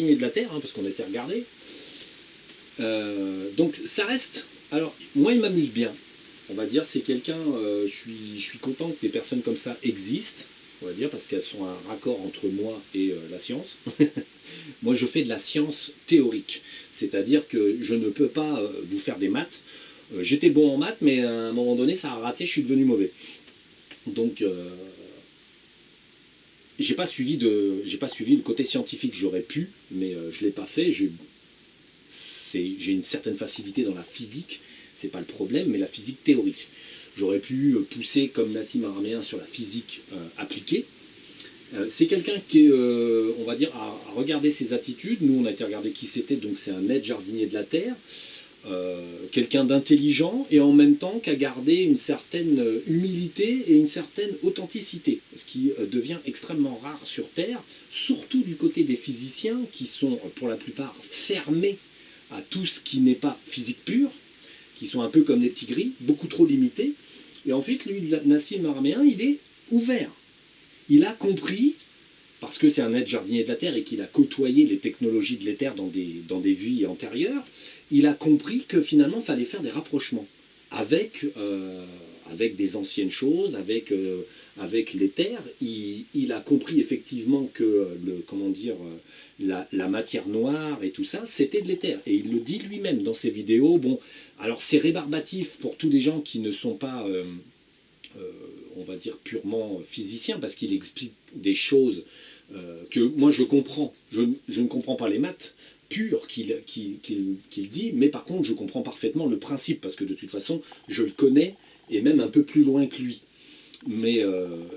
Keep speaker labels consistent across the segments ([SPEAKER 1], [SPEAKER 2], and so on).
[SPEAKER 1] jardinier de la Terre, hein, parce qu'on a été regardé. Donc ça reste... Alors, moi, il m'amuse bien. On va dire, c'est quelqu'un... je suis content que des personnes comme ça existent, on va dire, parce qu'elles sont un raccord entre moi et la science. Moi, je fais de la science théorique. C'est-à-dire que je ne peux pas vous faire des maths. J'étais bon en maths, mais à un moment donné, ça a raté, je suis devenu mauvais. Donc, j'ai pas suivi le côté scientifique. J'aurais pu, mais je l'ai pas fait. J'ai une certaine facilité dans la physique, c'est pas le problème, mais la physique théorique. J'aurais pu pousser comme Nassim Aramein sur la physique appliquée. C'est quelqu'un qui est, on va dire, à regarder ses attitudes. Nous, on a été regarder qui c'était, donc c'est un aide jardinier de la Terre. Quelqu'un d'intelligent et en même temps qui a gardé une certaine humilité et une certaine authenticité, ce qui devient extrêmement rare sur Terre, surtout du côté des physiciens qui sont pour la plupart fermés à tout ce qui n'est pas physique pure, qui sont un peu comme les petits gris, beaucoup trop limités. Et ensuite, lui, Nassim Aramein, il est ouvert. Il a compris, parce que c'est un aide jardinier de la Terre et qu'il a côtoyé les technologies de l'éther dans des vies antérieures, il a compris que finalement, il fallait faire des rapprochements avec des anciennes choses, avec l'éther. Il a compris effectivement que la matière noire et tout ça, c'était de l'éther. Et il le dit lui-même dans ses vidéos. Bon, alors c'est rébarbatif pour tous les gens qui ne sont pas... on va dire purement physicien, parce qu'il explique des choses que moi je comprends. Je ne comprends pas les maths pures qu'il dit, mais par contre je comprends parfaitement le principe, parce que de toute façon je le connais, et même un peu plus loin que lui. Mais,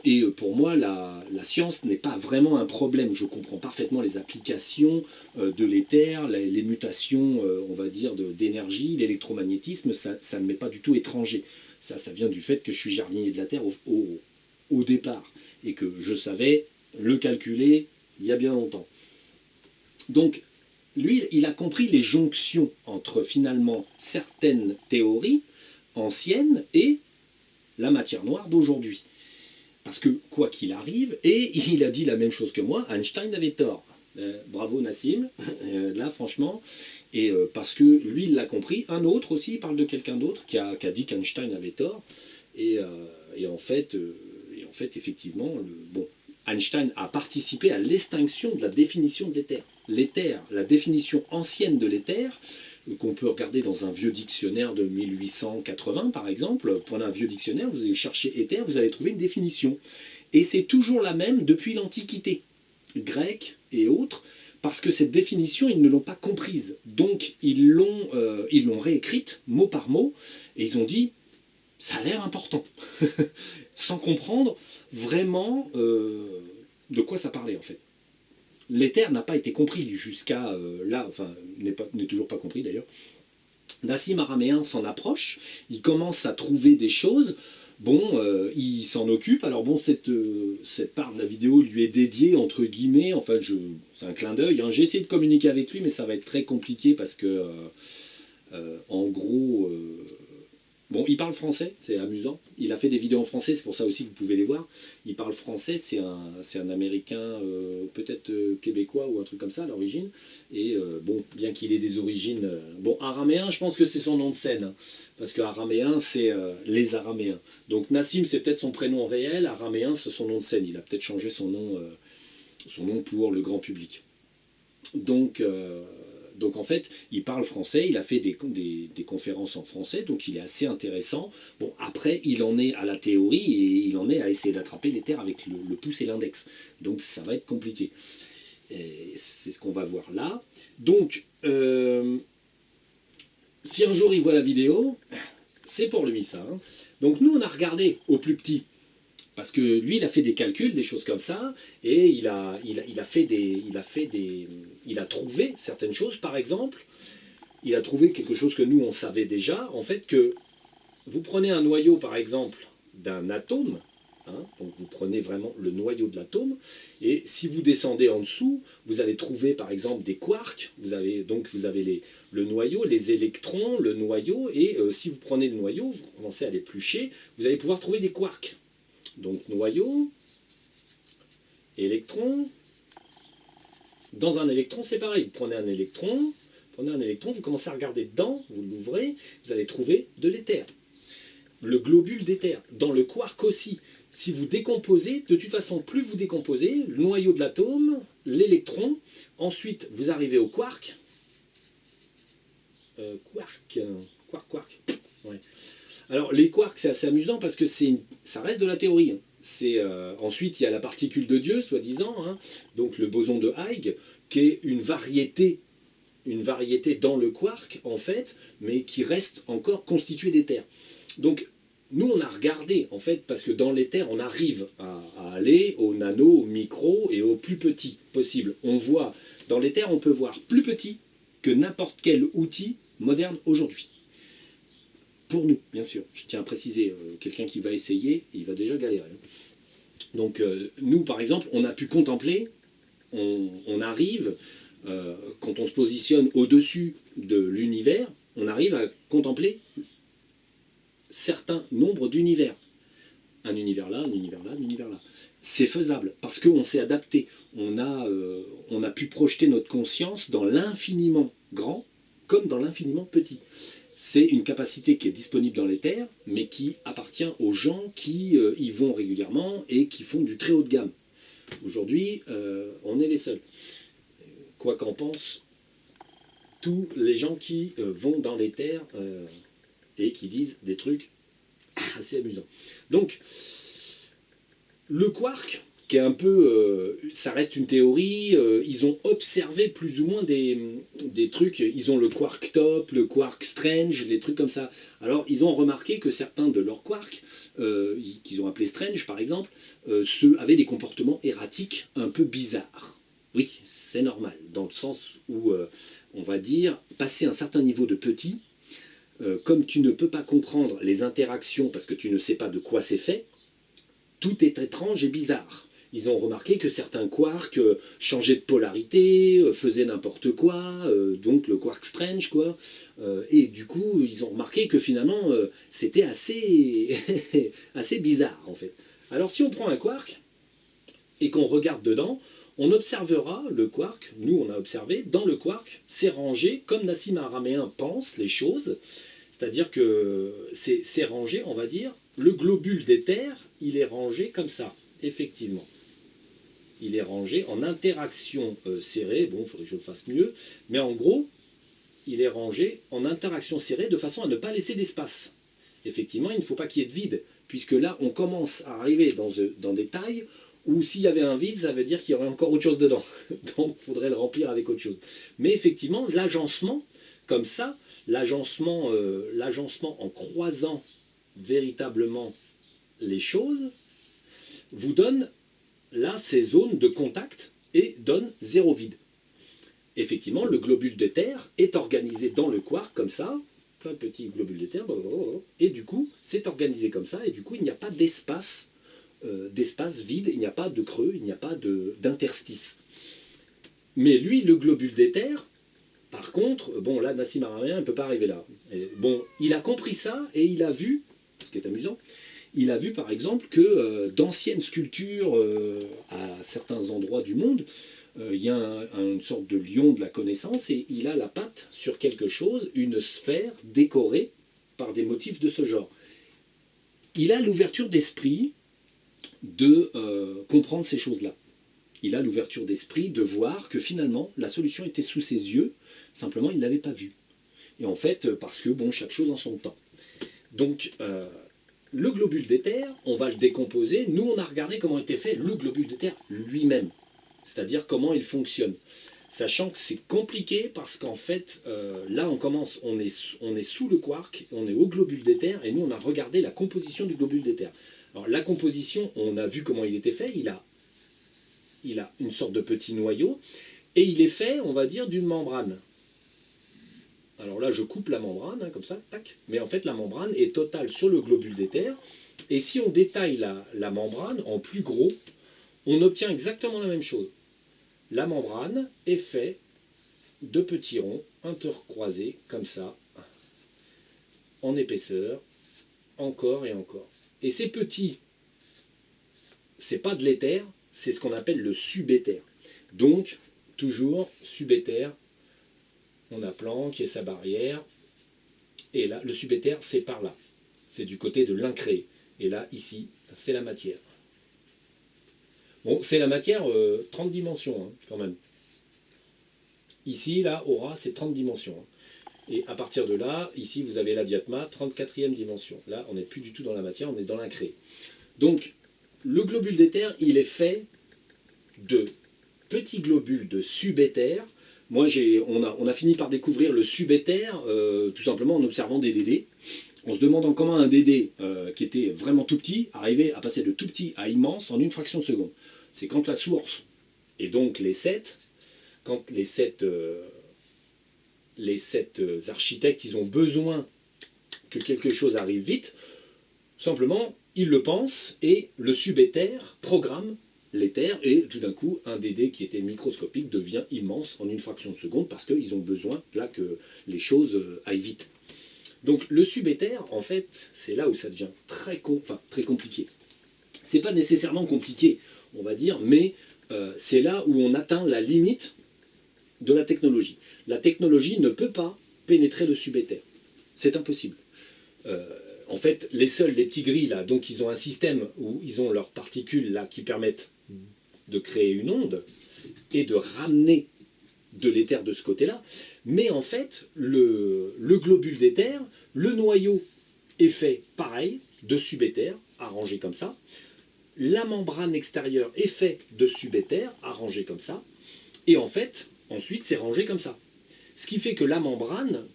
[SPEAKER 1] et pour moi, la science n'est pas vraiment un problème. Je comprends parfaitement les applications de l'éther, les mutations, on va dire, d'énergie, l'électromagnétisme, ça ne m'est pas du tout étranger. Ça vient du fait que je suis jardinier de la Terre au départ, et que je savais le calculer il y a bien longtemps. Donc, lui, il a compris les jonctions entre finalement certaines théories anciennes et la matière noire d'aujourd'hui. Parce que, quoi qu'il arrive, et il a dit la même chose que moi, Einstein avait tort. Bravo Nassim, là franchement, et parce que lui il l'a compris, un autre aussi, il parle de quelqu'un d'autre qui a dit qu'Einstein avait tort, et en fait, effectivement, bon, Einstein a participé à l'extinction de la définition de l'éther. L'éther, la définition ancienne de l'éther, qu'on peut regarder dans un vieux dictionnaire de 1880 par exemple, prenez un vieux dictionnaire, vous allez chercher éther, vous allez trouver une définition. Et c'est toujours la même depuis l'Antiquité, grecque et autres, parce que cette définition, ils ne l'ont pas comprise. Donc ils l'ont réécrite mot par mot, et ils ont dit, ça a l'air important, sans comprendre vraiment de quoi ça parlait en fait. L'éther n'a pas été compris jusqu'à là, enfin, n'est toujours pas compris d'ailleurs. Nassim Aramein s'en approche, il commence à trouver des choses, bon, il s'en occupe, alors bon, cette part de la vidéo lui est dédiée, entre guillemets, enfin, c'est un clin d'œil, hein. J'ai essayé de communiquer avec lui, mais ça va être très compliqué parce que, en gros... bon, il parle français, c'est amusant. Il a fait des vidéos en français, c'est pour ça aussi que vous pouvez les voir. Il parle français, c'est un Américain, peut-être québécois ou un truc comme ça à l'origine. Et bon, bien qu'il ait des origines... bon, araméen, je pense que c'est son nom de scène. Hein, parce que araméen, c'est les Araméens. Donc Nassim, c'est peut-être son prénom réel. Araméen, c'est son nom de scène. Il a peut-être changé son nom pour le grand public. Donc en fait, il parle français, il a fait des conférences en français, donc il est assez intéressant. Bon, après, il en est à la théorie et il en est à essayer d'attraper l'éther avec le pouce et l'index. Donc ça va être compliqué. C'est ce qu'on va voir là. Donc, si un jour il voit la vidéo, c'est pour lui ça. Hein. Donc nous, on a regardé au plus petit. Parce que lui, il a fait des calculs, des choses comme ça, et il a trouvé certaines choses. Par exemple, il a trouvé quelque chose que nous, on savait déjà, en fait, que vous prenez un noyau, par exemple, d'un atome, hein, donc vous prenez vraiment le noyau de l'atome, et si vous descendez en dessous, vous allez trouver, par exemple, des quarks, vous avez le noyau, les électrons, le noyau, et si vous prenez le noyau, vous commencez à l'éplucher, vous allez pouvoir trouver des quarks. Donc noyau, électron, Dans un électron, c'est pareil. Vous prenez un électron, vous commencez à regarder dedans, vous l'ouvrez, vous allez trouver de l'éther. Le globule d'éther. Dans le quark aussi. Si vous décomposez, de toute façon, plus vous décomposez, le noyau de l'atome, l'électron, ensuite vous arrivez au quark. Quark. Ouais. Alors les quarks, c'est assez amusant parce que ça reste de la théorie. Ensuite, il y a la particule de Dieu, soi-disant, hein, donc le boson de Higgs, qui est une variété dans le quark, en fait, mais qui reste encore constituée d'éther. Donc, nous, on a regardé, en fait, parce que dans l'éther, on arrive à aller au nano, au micro et au plus petit possible. On voit, dans l'éther, on peut voir plus petit que n'importe quel outil moderne aujourd'hui. Pour nous, bien sûr. Je tiens à préciser, quelqu'un qui va essayer, il va déjà galérer. Donc, nous, par exemple, on a pu contempler, on arrive, quand on se positionne au-dessus de l'univers, on arrive à contempler certains nombres d'univers. Un univers là, un univers là, un univers là. C'est faisable, parce qu'on s'est adapté. On a pu projeter notre conscience dans l'infiniment grand, comme dans l'infiniment petit. C'est une capacité qui est disponible dans l'éther, mais qui appartient aux gens qui y vont régulièrement et qui font du très haut de gamme. Aujourd'hui, on est les seuls. Quoi qu'en pensent tous les gens qui vont dans l'éther et qui disent des trucs assez amusants. Donc, le quark, qui est un peu... ça reste une théorie, ils ont observé plus ou moins des trucs, ils ont le quark top, le quark strange, des trucs comme ça. Alors, ils ont remarqué que certains de leurs quarks, qu'ils ont appelés strange par exemple, avaient des comportements erratiques un peu bizarres. Oui, c'est normal, dans le sens où, on va dire, passer un certain niveau de petit, comme tu ne peux pas comprendre les interactions parce que tu ne sais pas de quoi c'est fait, tout est étrange et bizarre. Ils ont remarqué que certains quarks changeaient de polarité, faisaient n'importe quoi, donc le quark strange, quoi. Et du coup, ils ont remarqué que finalement, c'était assez, assez bizarre, en fait. Alors, si on prend un quark et qu'on regarde dedans, on observera le quark, nous on a observé, dans le quark, c'est rangé comme Nassim Haramein pense les choses, c'est-à-dire que c'est rangé, on va dire, le globule d'éther, il est rangé comme ça, effectivement. Il est rangé en interaction serrée, bon, il faudrait que je le fasse mieux, mais en gros, il est rangé en interaction serrée de façon à ne pas laisser d'espace. Effectivement, il ne faut pas qu'il y ait de vide, puisque là, on commence à arriver dans des tailles où s'il y avait un vide, ça veut dire qu'il y aurait encore autre chose dedans. Donc, il faudrait le remplir avec autre chose. Mais effectivement, l'agencement, comme ça, l'agencement en croisant véritablement les choses, vous donne là ces zones de contact et donne zéro vide. Effectivement, le globule d'éther est organisé dans le quark comme ça, plein de petits globules d'éther, et du coup, c'est organisé comme ça, et du coup, il n'y a pas d'espace vide, il n'y a pas de creux, il n'y a pas d'interstice. Mais lui, le globule d'éther, par contre, bon, là, Nassim Haramein ne peut pas arriver là. Et, bon, il a compris ça, et il a vu, ce qui est amusant, il a vu par exemple que d'anciennes sculptures à certains endroits du monde, il y a une sorte de lion de la connaissance et il a la patte sur quelque chose, une sphère décorée par des motifs de ce genre. Il a l'ouverture d'esprit de comprendre ces choses-là. Il a l'ouverture d'esprit de voir que finalement la solution était sous ses yeux, simplement il ne l'avait pas vue. Et en fait, parce que bon, chaque chose en son temps. Donc, le globule d'éther, on va le décomposer. Nous, on a regardé comment était fait le globule d'éther lui-même, c'est-à-dire comment il fonctionne. Sachant que c'est compliqué parce qu'en fait, là, on est sous le quark, on est au globule d'éther, et nous, on a regardé la composition du globule d'éther. Alors, la composition, on a vu comment il était fait. Il a une sorte de petit noyau, et il est fait, on va dire, d'une membrane. Alors là, je coupe la membrane, hein, comme ça, tac. Mais en fait, la membrane est totale sur le globule d'éther. Et si on détaille la membrane en plus gros, on obtient exactement la même chose. La membrane est faite de petits ronds intercroisés, comme ça, en épaisseur, encore et encore. Et ces petits, c'est pas de l'éther, c'est ce qu'on appelle le subéther. Donc, toujours subéther, on a Planck et sa barrière, et là, le subéther, c'est par là. C'est du côté de l'incréé. Et là, ici, c'est la matière. Bon, c'est la matière 30 dimensions, hein, quand même. Ici, là, aura, c'est 30 dimensions. Hein. Et à partir de là, ici, vous avez la diatma, 34e dimension. Là, on n'est plus du tout dans la matière, on est dans l'incréé. Donc, le globule d'éther, il est fait de petits globules de subéther. Moi, on a fini par découvrir le subéther, tout simplement en observant des DD. On se demandant comment un DD qui était vraiment tout petit arrivait à passer de tout petit à immense en une fraction de seconde. C'est quand la source, et donc les 7, quand les 7 architectes, ils ont besoin que quelque chose arrive vite, simplement, ils le pensent et le subéther programme l'éther et tout d'un coup, un DD qui était microscopique devient immense en une fraction de seconde parce qu'ils ont besoin là que les choses aillent vite. Donc le subéther, en fait, c'est là où ça devient très compliqué. C'est pas nécessairement compliqué, on va dire, mais c'est là où on atteint la limite de la technologie. La technologie ne peut pas pénétrer le subéther. C'est impossible. En fait, les petits gris, là, donc ils ont un système où ils ont leurs particules là qui permettent de créer une onde et de ramener de l'éther de ce côté-là. Mais en fait, le globule d'éther, le noyau est fait pareil, de subéther, arrangé comme ça. La membrane extérieure est faite de subéther, arrangé comme ça. Et en fait, ensuite, c'est rangé comme ça. Ce qui fait que la membrane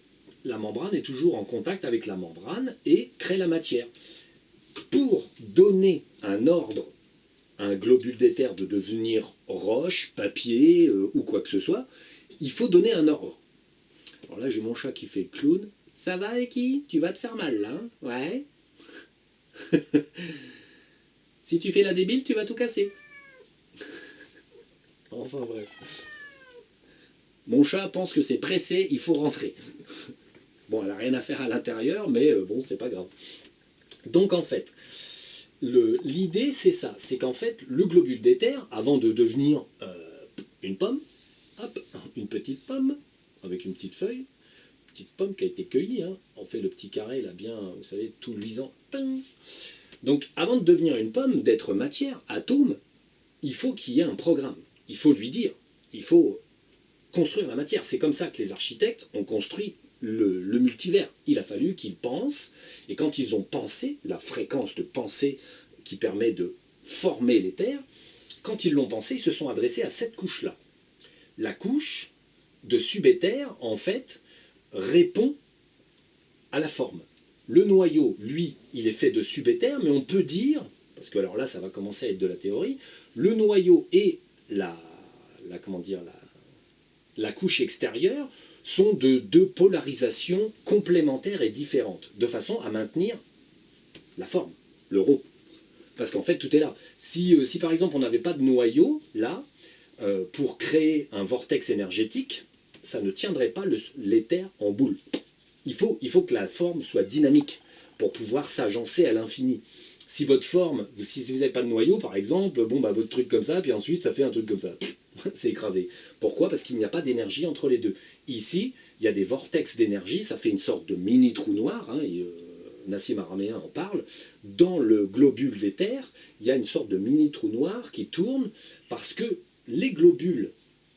[SPEAKER 1] est toujours en contact avec la membrane et crée la matière. Pour donner un ordre à un globule d'éther de devenir roche, papier ou quoi que ce soit, il faut donner un ordre. Alors là, j'ai mon chat qui fait le clown. Ça va, Eki? Tu vas te faire mal, là, hein? Ouais. Si tu fais la débile, tu vas tout casser. Enfin bref. Mon chat pense que c'est pressé, il faut rentrer. Bon, elle n'a rien à faire à l'intérieur, mais bon, c'est pas grave. Donc en fait, l'idée c'est ça, c'est qu'en fait, le globule d'éther, avant de devenir une pomme, hop, une petite pomme, avec une petite feuille, petite pomme qui a été cueillie, hein, on fait le petit carré là bien, vous savez, tout luisant. Donc avant de devenir une pomme, d'être matière, atome, il faut qu'il y ait un programme. Il faut lui dire, il faut construire la matière. C'est comme ça que les architectes ont construit le multivers. Il a fallu qu'ils pensent, et quand ils ont pensé, la fréquence de pensée qui permet de former l'éther, quand ils l'ont pensé, ils se sont adressés à cette couche-là. La couche de subéther, en fait, répond à la forme. Le noyau, lui, il est fait de subéther, mais on peut dire, parce que alors là, ça va commencer à être de la théorie, le noyau et la couche extérieure sont de deux polarisations complémentaires et différentes, de façon à maintenir la forme, le rond. Parce qu'en fait, tout est là. Si par exemple, on n'avait pas de noyau, là, pour créer un vortex énergétique, ça ne tiendrait pas l'éther en boule. Il faut que la forme soit dynamique pour pouvoir s'agencer à l'infini. Si votre forme, si vous n'avez pas de noyau, par exemple, bon, bah, votre truc comme ça, puis ensuite, ça fait un truc comme ça. C'est écrasé. Pourquoi? Parce qu'il n'y a pas d'énergie entre les deux. Ici, il y a des vortex d'énergie, ça fait une sorte de mini trou noir, hein, et, Nassim Aramein en parle. Dans le globule d'éther, il y a une sorte de mini trou noir qui tourne parce que les globules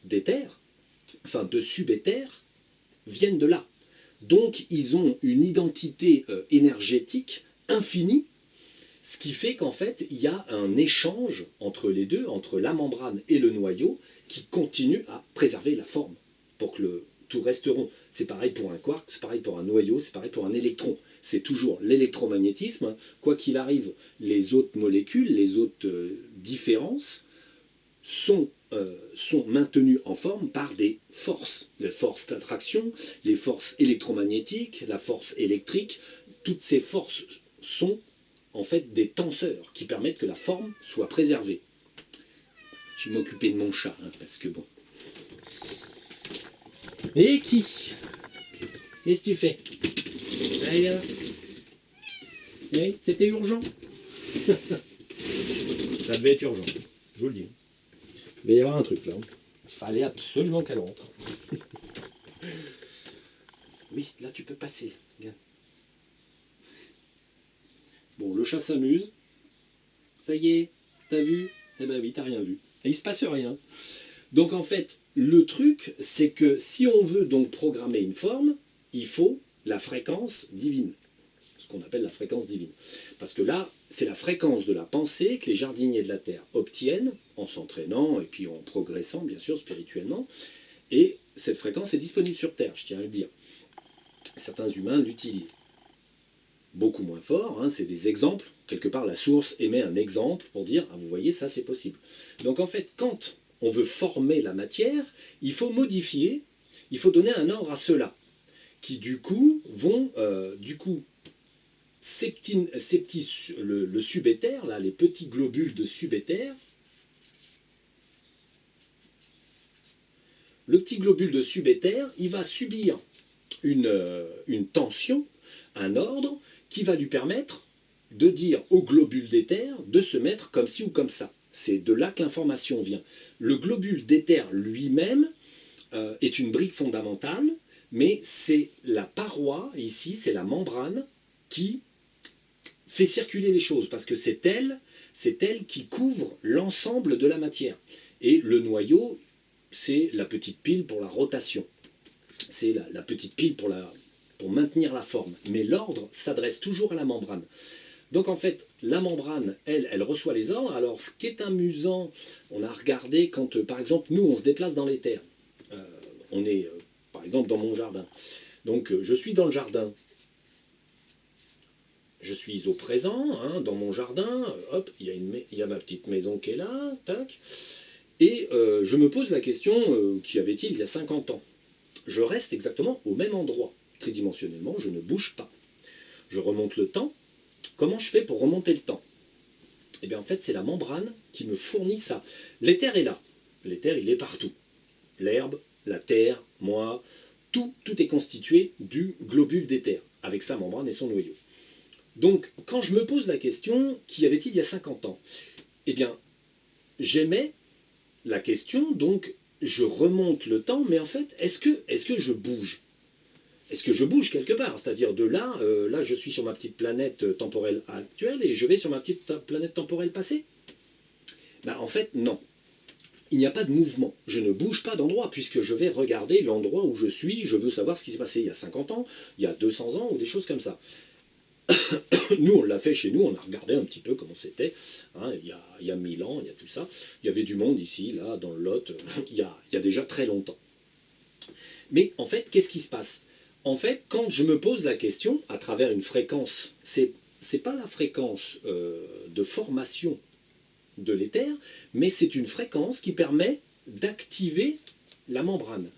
[SPEAKER 1] d'éther, enfin de subéther, viennent de là. Donc, ils ont une identité énergétique infinie, ce qui fait qu'en fait, il y a un échange entre les deux, entre la membrane et le noyau, qui continue à préserver la forme, pour que tout reste rond. C'est pareil pour un quark, c'est pareil pour un noyau, c'est pareil pour un électron. C'est toujours l'électromagnétisme. Quoi qu'il arrive, les autres molécules, les autres différences sont maintenues en forme par des forces. Les forces d'attraction, les forces électromagnétiques, la force électrique. Toutes ces forces sont en fait des tenseurs qui permettent que la forme soit préservée. Je vais m'occuper de mon chat, hein, parce que bon. Et qui? Qu'est-ce que tu fais? Allez, viens là. Oui, c'était urgent. Ça devait être urgent, je vous le dis. Il va y avoir un truc là. Fallait absolument qu'elle rentre. Oui, là tu peux passer. Regarde. Bon, le chat s'amuse. Ça y est, t'as vu? Eh ben oui, t'as rien vu. Et il se passe rien. Donc en fait, le truc, c'est que si on veut donc programmer une forme, il faut la fréquence divine. Ce qu'on appelle la fréquence divine. Parce que là, c'est la fréquence de la pensée que les jardiniers de la Terre obtiennent en s'entraînant et puis en progressant, bien sûr, spirituellement. Et cette fréquence est disponible sur Terre, je tiens à le dire. Certains humains l'utilisent. Beaucoup moins fort, hein, c'est des exemples. Quelque part, la source émet un exemple pour dire, ah, vous voyez, ça c'est possible. Donc en fait, quand on veut former la matière, il faut modifier, il faut donner un ordre à ceux-là, qui du coup vont, le subéther, là, les petits globules de subéther, le petit globule de subéther, il va subir une tension, un ordre, qui va lui permettre de dire au globule d'éther de se mettre comme ci ou comme ça. C'est de là que l'information vient. Le globule d'éther lui-même est une brique fondamentale, mais c'est la paroi, ici, c'est la membrane qui fait circuler les choses, parce que c'est elle qui couvre l'ensemble de la matière. Et le noyau, c'est la petite pile pour la rotation. C'est la petite pile pour maintenir la forme. Mais l'ordre s'adresse toujours à la membrane. Donc en fait, la membrane, elle reçoit les ordres. Alors ce qui est amusant, on a regardé quand, par exemple, nous, on se déplace dans les terres. On est, par exemple, dans mon jardin. Donc je suis dans le jardin. Je suis au présent, hein, dans mon jardin. Hop, il y a ma petite maison qui est là. Tac. Et je me pose la question, qu'y avait-il il y a 50 ans? Je reste exactement au même endroit. Tridimensionnellement, je ne bouge pas. Je remonte le temps. Comment je fais pour remonter le temps? Eh bien, en fait, c'est la membrane qui me fournit ça. L'éther est là. L'éther, il est partout. L'herbe, la terre, moi, tout est constitué du globule d'éther, avec sa membrane et son noyau. Donc, quand je me pose la question, qu'y avait-il il y a 50 ans? Eh bien, j'émets la question, donc je remonte le temps, mais en fait, est-ce que je bouge? Est-ce que je bouge quelque part? C'est-à-dire de là, là je suis sur ma petite planète temporelle actuelle et je vais sur ma petite planète temporelle passée? Ben, en fait, non. Il n'y a pas de mouvement. Je ne bouge pas d'endroit puisque je vais regarder l'endroit où je suis. Je veux savoir ce qui s'est passé il y a 50 ans, il y a 200 ans ou des choses comme ça. Nous, on l'a fait chez nous, on a regardé un petit peu comment c'était. Hein, il y a 1000 ans, il y a tout ça. Il y avait du monde ici, là, dans le Lot, il y a déjà très longtemps. Mais en fait, qu'est-ce qui se passe? En fait, quand je me pose la question, à travers une fréquence, c'est pas la fréquence de formation de l'éther, mais c'est une fréquence qui permet d'activer la membrane.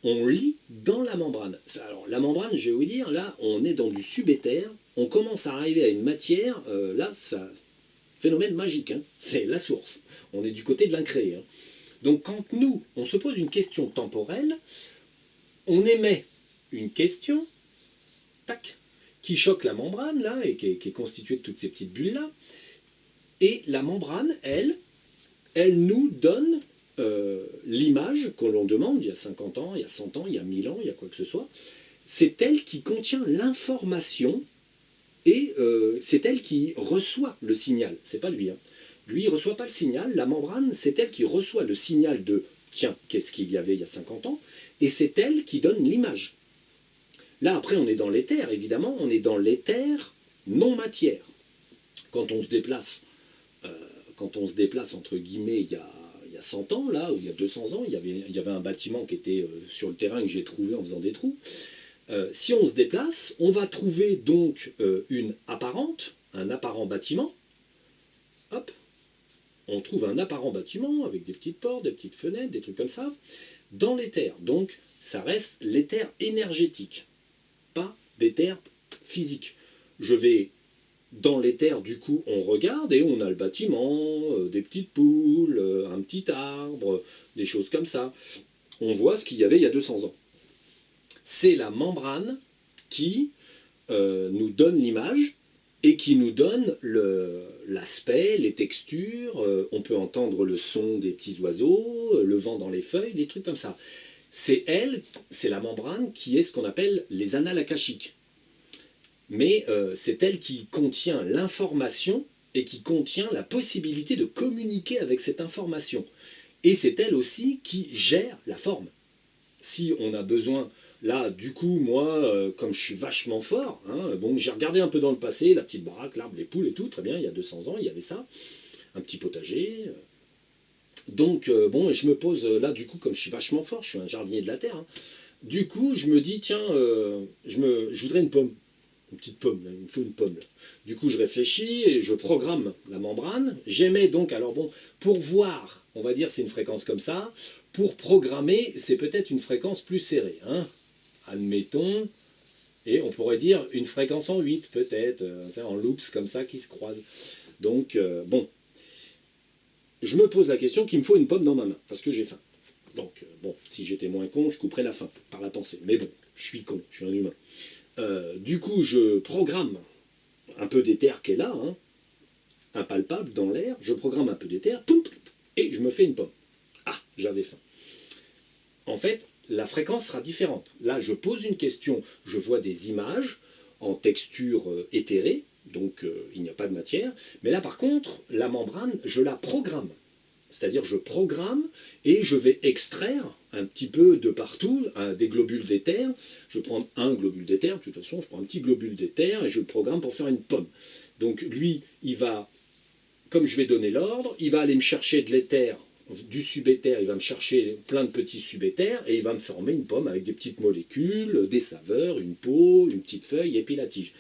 [SPEAKER 1] On lit dans la membrane. Alors la membrane, je vais vous dire, là, on est dans du subéther, on commence à arriver à une matière, là, ça, phénomène magique, hein, c'est la source. On est du côté de l'incréé. Hein. Donc quand nous, on se pose une question temporelle, on émet une question, tac, qui choque la membrane, là, et qui est constituée de toutes ces petites bulles-là, et la membrane, elle nous donne l'image que l'on demande, il y a 50 ans, il y a 100 ans, il y a 1000 ans, il y a quoi que ce soit, c'est elle qui contient l'information et c'est elle qui reçoit le signal. C'est pas lui. Hein. Lui, il ne reçoit pas le signal. La membrane, c'est elle qui reçoit le signal de tiens, qu'est-ce qu'il y avait il y a 50 ans, et c'est elle qui donne l'image. Là, après, on est dans l'éther, évidemment, on est dans l'éther non-matière. Quand on se déplace, entre guillemets, il y a 100 ans, là, ou il y a 200 ans, il y avait un bâtiment qui était sur le terrain que j'ai trouvé en faisant des trous. Si on se déplace, on va trouver donc un apparent bâtiment. Hop, on trouve un apparent bâtiment avec des petites portes, des petites fenêtres, des trucs comme ça, dans l'éther. Donc, ça reste l'éther énergétique, pas d'éther physique. Je vais dans l'éther, du coup, on regarde et on a le bâtiment, des petites poules, un petit arbre, des choses comme ça. On voit ce qu'il y avait il y a 200 ans. C'est la membrane qui nous donne l'image et qui nous donne l'aspect, les textures, on peut entendre le son des petits oiseaux, le vent dans les feuilles, des trucs comme ça. C'est elle, c'est la membrane qui est ce qu'on appelle les annales akashiques. Mais c'est elle qui contient l'information et qui contient la possibilité de communiquer avec cette information. Et c'est elle aussi qui gère la forme. Si on a besoin, là, du coup, moi, comme je suis vachement fort, hein, bon, j'ai regardé un peu dans le passé, la petite baraque, l'arbre, les poules et tout, très bien, il y a 200 ans, il y avait ça, un petit potager. Donc, bon, je me pose, là, du coup, comme je suis vachement fort, je suis un jardinier de la terre, hein, du coup, je me dis, tiens, je voudrais une pomme. Une petite pomme, là, il me faut une pomme. Là. Du coup, je réfléchis et je programme la membrane. J'émets donc, alors bon, pour voir, on va dire c'est une fréquence comme ça. Pour programmer, c'est peut-être une fréquence plus serrée. Hein. Admettons, et on pourrait dire une fréquence en 8 peut-être, en loops comme ça qui se croisent. Donc, bon, je me pose la question qu'il me faut une pomme dans ma main, parce que j'ai faim. Donc, bon, si j'étais moins con, je couperais la faim par la pensée. Mais bon, je suis con, je suis un humain. Du coup, je programme un peu d'éther qui est là, hein, impalpable dans l'air, je programme un peu d'éther, et je me fais une pomme. Ah, j'avais faim. En fait, la fréquence sera différente. Là, je pose une question, je vois des images en texture éthérée, donc il n'y a pas de matière, mais là par contre, la membrane, je la programme. C'est-à-dire je programme et je vais extraire un petit peu de partout des globules d'éther. Je prends un globule d'éther, de toute façon je prends un petit globule d'éther et je le programme pour faire une pomme. Donc lui, il va, comme je vais donner l'ordre, il va aller me chercher de l'éther, du subéther, il va me chercher plein de petits subéthers et il va me former une pomme avec des petites molécules, des saveurs, une peau, une petite feuille et puis la tige.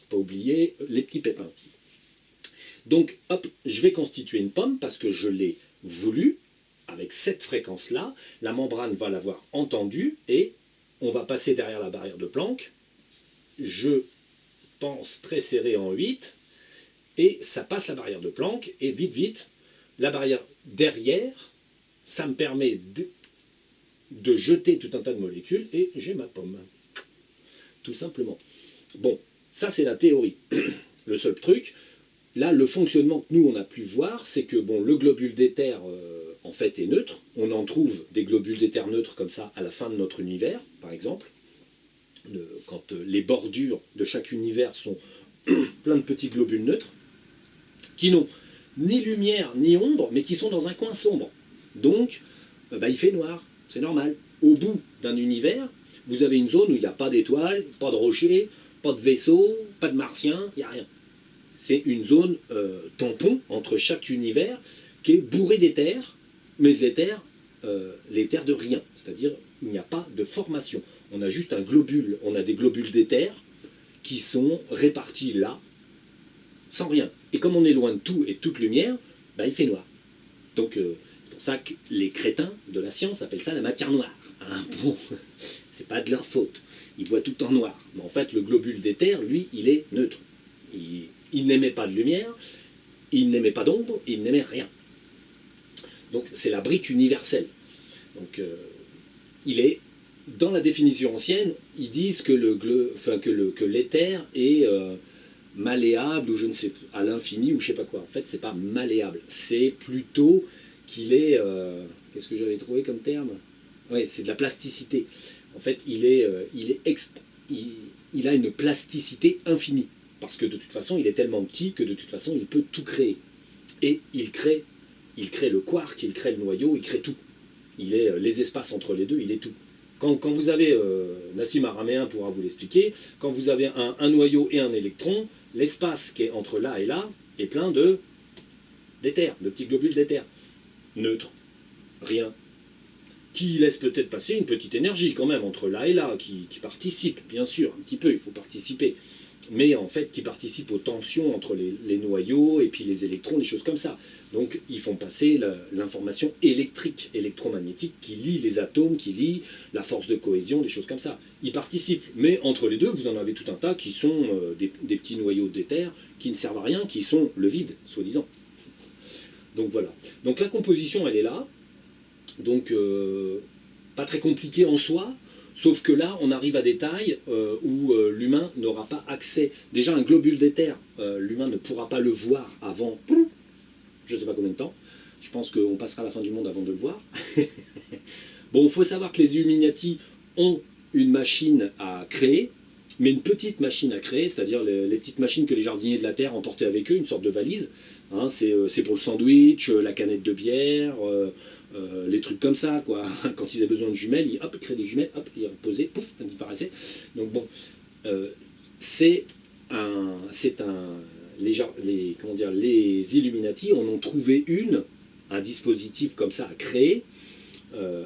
[SPEAKER 1] Pas oublier les petits pépins aussi. Donc hop, je vais constituer une pomme parce que je l'ai voulu, avec cette fréquence-là, la membrane va l'avoir entendue et on va passer derrière la barrière de Planck. Je pense très serré en 8 et ça passe la barrière de Planck et vite, vite, la barrière derrière, ça me permet de jeter tout un tas de molécules et j'ai ma pomme. Tout simplement. Bon, ça c'est la théorie. Le seul truc, là, le fonctionnement que nous, on a pu voir, c'est que bon, le globule d'éther, en fait, est neutre. On en trouve des globules d'éther neutres comme ça à la fin de notre univers, par exemple. Quand les bordures de chaque univers sont plein de petits globules neutres, qui n'ont ni lumière ni ombre, mais qui sont dans un coin sombre. Donc, il fait noir, c'est normal. Au bout d'un univers, vous avez une zone où il n'y a pas d'étoiles, pas de rochers, pas de vaisseaux, pas de martiens, il n'y a rien. C'est une zone tampon entre chaque univers qui est bourré d'éther, mais de l'éther de rien. C'est-à-dire il n'y a pas de formation. On a juste un globule, on a des globules d'éther qui sont répartis là, sans rien. Et comme on est loin de tout et de toute lumière, il fait noir. Donc c'est pour ça que les crétins de la science appellent ça la matière noire. Hein, bon, c'est pas de leur faute. Ils voient tout en noir. Mais en fait, le globule d'éther, lui, il est neutre. Il n'émet pas de lumière, il n'émet pas d'ombre, il n'émet rien. Donc c'est la brique universelle. Donc il est, dans la définition ancienne, ils disent que l'éther est malléable, ou je ne sais, à l'infini, ou je ne sais pas quoi. En fait, c'est pas malléable, c'est plutôt qu'il est, qu'est-ce que j'avais trouvé comme terme? Oui, c'est de la plasticité. En fait, il a une plasticité infinie. Parce que de toute façon, il est tellement petit que de toute façon, il peut tout créer. Et il crée le quark, il crée le noyau, il crée tout. Il est les espaces entre les deux, il est tout. Quand vous avez, Nassim Araméen pourra vous l'expliquer, quand vous avez un noyau et un électron, l'espace qui est entre là et là est plein d'éther, de petits globules d'éther. Neutre, rien. Qui laisse peut-être passer une petite énergie quand même entre là et là, qui participe, bien sûr, un petit peu, il faut participer. Mais en fait qui participent aux tensions entre les noyaux et puis les électrons, des choses comme ça. Donc ils font passer l'information électrique, électromagnétique, qui lie les atomes, qui lie la force de cohésion, des choses comme ça. Ils participent, mais entre les deux, vous en avez tout un tas qui sont des petits noyaux d'éther, qui ne servent à rien, qui sont le vide, soi-disant. Donc voilà. Donc la composition, elle est là. Donc pas très compliquée en soi. Sauf que là, on arrive à des tailles où l'humain n'aura pas accès. Déjà, un globule d'éther, l'humain ne pourra pas le voir avant, je ne sais pas combien de temps. Je pense qu'on passera la fin du monde avant de le voir. Bon, il faut savoir que les Illuminati ont une machine à créer, mais une petite machine à créer, c'est-à-dire les petites machines que les jardiniers de la Terre emportaient avec eux, une sorte de valise. Hein, c'est pour le sandwich, la canette de bière, les trucs comme ça, quoi. Quand ils avaient besoin de jumelles, ils créaient des jumelles, hop, ils reposaient, pouf, elles disparaissaient. Donc bon, c'est un, comment dire, les Illuminati en ont trouvé un dispositif comme ça à créer,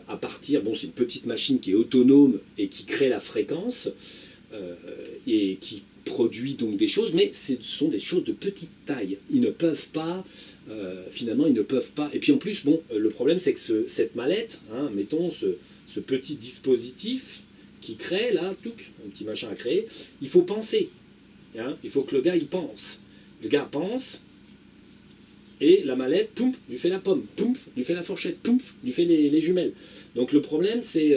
[SPEAKER 1] à partir, bon, c'est une petite machine qui est autonome et qui crée la fréquence, et qui produit donc des choses, mais ce sont des choses de petite taille. Ils ne peuvent pas, finalement, ils ne peuvent pas. Et puis en plus, bon, le problème, c'est que cette mallette, hein, mettons, ce petit dispositif qui crée, là, un petit machin à créer, il faut penser. Hein, il faut que le gars, il pense. Le gars pense, et la mallette, poum, lui fait la pomme, poum, lui fait la fourchette, poum, lui fait les jumelles. Donc le problème, c'est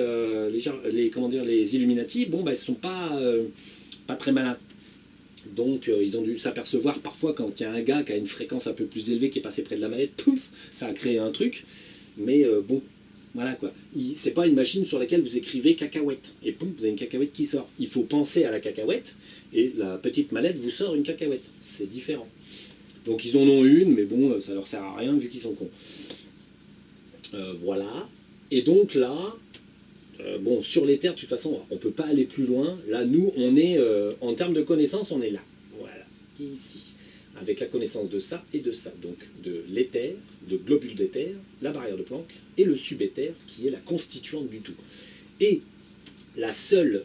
[SPEAKER 1] les Illuminati, bon, bah, ils ne sont pas très malins. Donc ils ont dû s'apercevoir parfois quand il y a un gars qui a une fréquence un peu plus élevée qui est passé près de la mallette, pouf, ça a créé un truc. Mais bon, voilà quoi. C'est pas une machine sur laquelle vous écrivez cacahuète. Et poum, vous avez une cacahuète qui sort. Il faut penser à la cacahuète et la petite mallette vous sort une cacahuète. C'est différent. Donc ils en ont une, mais bon, ça leur sert à rien vu qu'ils sont cons. Voilà. Et donc là, bon, sur les terres, de toute façon, on ne peut pas aller plus loin. Là, nous, on est, en termes de connaissances, on est là. Voilà, ici. Avec la connaissance de ça et de ça. Donc, de l'éther, de globules d'éther, la barrière de Planck, et le subéther, qui est la constituante du tout. Et la seule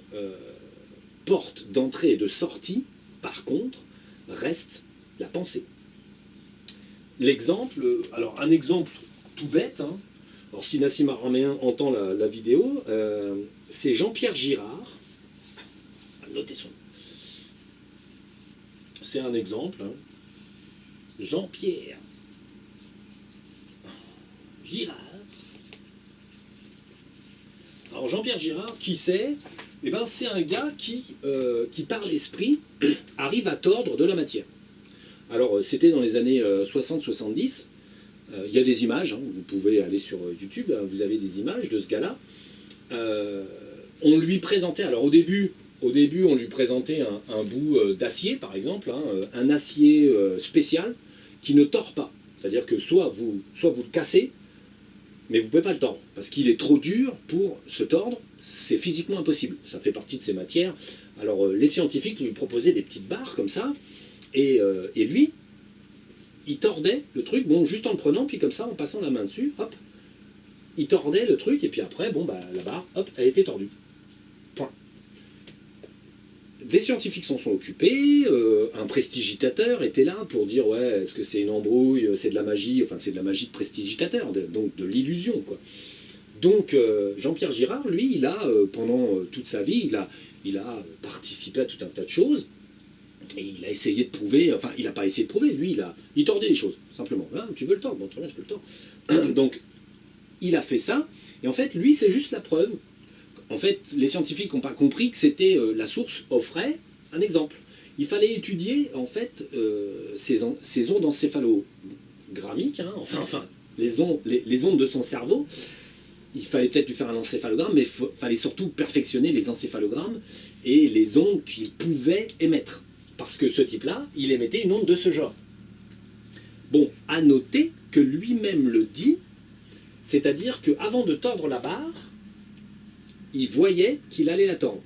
[SPEAKER 1] porte d'entrée et de sortie, par contre, reste la pensée. L'exemple, alors un exemple tout bête, hein, alors si Nassim Araméen entend la vidéo, c'est Jean-Pierre Girard, notez son nom, c'est un exemple, hein. Jean-Pierre Girard. Alors Jean-Pierre Girard, qui c'est? Eh ben, c'est un gars qui par l'esprit, arrive à tordre de la matière. Alors c'était dans les années 60-70, il y a des images, hein, vous pouvez aller sur YouTube, hein, vous avez des images de ce gars-là. On lui présentait, alors au début on lui présentait un bout d'acier par exemple, hein, un acier spécial qui ne tord pas. C'est-à-dire que soit vous le cassez, mais vous ne pouvez pas le tordre, parce qu'il est trop dur pour se tordre, c'est physiquement impossible. Ça fait partie de ces matières. Alors les scientifiques lui proposaient des petites barres comme ça, et lui, il tordait le truc, bon, juste en le prenant, puis comme ça, en passant la main dessus, hop, il tordait le truc, et puis après, bon, bah, la barre, hop, elle était tordue. Point. Des scientifiques s'en sont occupés, un prestidigitateur était là pour dire, ouais, est-ce que c'est une embrouille, c'est de la magie, enfin, c'est de la magie de prestidigitateur, donc de l'illusion, quoi. Donc, Jean-Pierre Girard, lui, il a, pendant toute sa vie, il a participé à tout un tas de choses, et il a essayé de prouver, enfin, il n'a pas essayé de prouver, lui, il tordait les choses, simplement. Ah, tu veux le tordre? Bon, très bien, je peux le tordre. Donc, il a fait ça, et en fait, lui, c'est juste la preuve. En fait, les scientifiques n'ont pas compris que c'était la source offrait un exemple. Il fallait étudier, en fait, ces ondes encéphalogrammiques, hein, enfin les ondes de son cerveau. Il fallait peut-être lui faire un encéphalogramme, mais il fallait surtout perfectionner les encéphalogrammes et les ondes qu'il pouvait émettre. Parce que ce type-là, il émettait une onde de ce genre. Bon, à noter que lui-même le dit, c'est-à-dire qu'avant de tordre la barre, il voyait qu'il allait la tordre.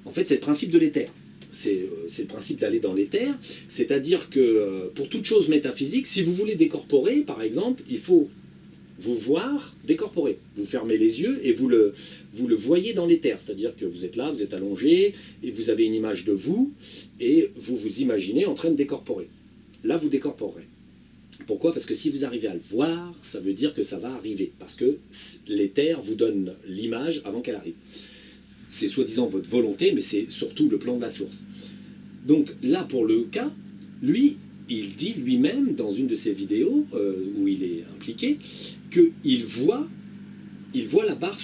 [SPEAKER 1] En fait, c'est le principe de l'éther. C'est le principe d'aller dans l'éther, c'est-à-dire que pour toute chose métaphysique, si vous voulez décorporer, par exemple, il faut vous voir décorporer. Vous fermez les yeux et vous le voyez dans l'éther, c'est-à-dire que vous êtes là, vous êtes allongé, et vous avez une image de vous, et vous vous imaginez en train de décorporer. Là, vous décorporerez. Pourquoi? Parce que si vous arrivez à le voir, ça veut dire que ça va arriver, parce que l'éther vous donne l'image avant qu'elle arrive. C'est soi-disant votre volonté, mais c'est surtout le plan de la source. Donc là, pour le cas, lui, il dit lui-même, dans une de ses vidéos où il est impliqué, qu'il voit la barre,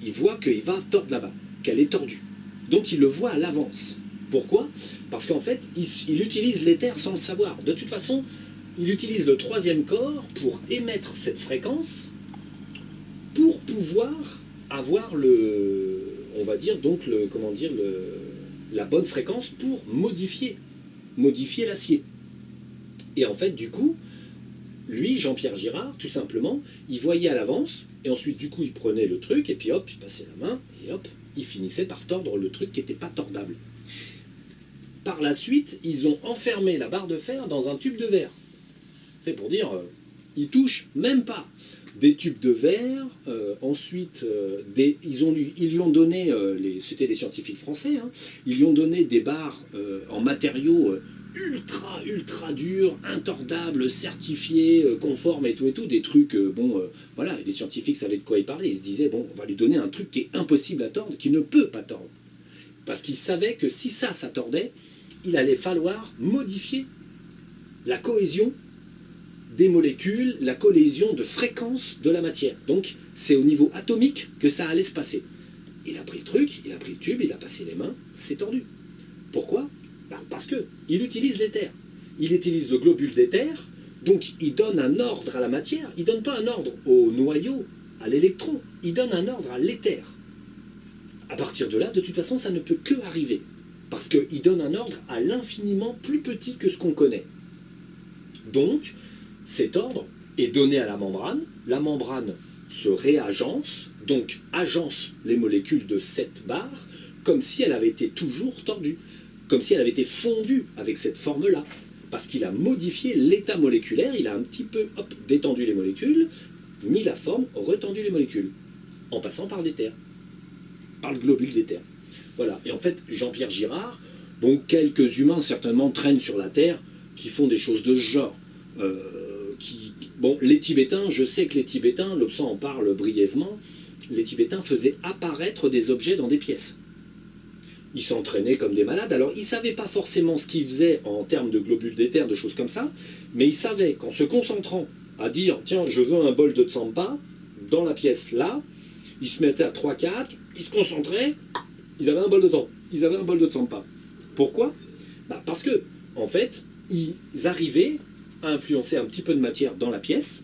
[SPEAKER 1] il voit qu'il va tordre là-bas, qu'elle est tordue. Donc il le voit à l'avance. Pourquoi? Parce qu'en fait, il utilise l'éther sans le savoir. De toute façon, il utilise le troisième corps pour émettre cette fréquence, pour pouvoir avoir on va dire donc la bonne fréquence pour modifier l'acier. Et en fait, du coup, lui, Jean-Pierre Girard, tout simplement, il voyait à l'avance, et ensuite, du coup, il prenait le truc, et puis hop, il passait la main, et hop, il finissait par tordre le truc qui n'était pas tordable. Par la suite, ils ont enfermé la barre de fer dans un tube de verre. C'est pour dire, ils touchent même pas. Des tubes de verre, ensuite, ils lui ont donné, c'était des scientifiques français, hein, ils lui ont donné des barres en matériaux ultra durs, intordables, certifiés, conformes et tout, des trucs, voilà, les scientifiques savaient de quoi ils parlaient, ils se disaient, bon, on va lui donner un truc qui est impossible à tordre, qui ne peut pas tordre. Parce qu'ils savaient que si ça tordait, il allait falloir modifier la cohésion des molécules, la cohésion de fréquence de la matière. Donc, c'est au niveau atomique que ça allait se passer. Il a pris le truc, il a pris le tube, il a passé les mains, c'est tordu. Pourquoi? Parce qu'il utilise l'éther. Il utilise le globule d'éther, donc il donne un ordre à la matière. Il ne donne pas un ordre au noyau, à l'électron. Il donne un ordre à l'éther. À partir de là, de toute façon, ça ne peut que arriver. Parce qu'il donne un ordre à l'infiniment plus petit que ce qu'on connaît. Donc, cet ordre est donné à la membrane se réagence, donc agence les molécules de cette barre, comme si elle avait été toujours tordue, comme si elle avait été fondue avec cette forme-là, parce qu'il a modifié l'état moléculaire, il a un petit peu détendu les molécules, mis la forme, retendu les molécules, en passant par l'éther, par le globule d'éther. Voilà, et en fait, Jean-Pierre Girard, bon, quelques humains certainement traînent sur la Terre qui font des choses de ce genre. Bon, les Tibétains, je sais que les Tibétains, Lobsang en parle brièvement, les Tibétains faisaient apparaître des objets dans des pièces. Ils s'entraînaient comme des malades. Alors, ils ne savaient pas forcément ce qu'ils faisaient en termes de globules d'éther, de choses comme ça, mais ils savaient qu'en se concentrant à dire « Tiens, je veux un bol de Tsampa », dans la pièce là, ils se mettaient à 3-4, ils se concentraient, ils avaient un bol de Tsampa. Ils avaient un bol de Tsampa. Pourquoi? Parce que, en fait, ils arrivaient à influencer un petit peu de matière dans la pièce,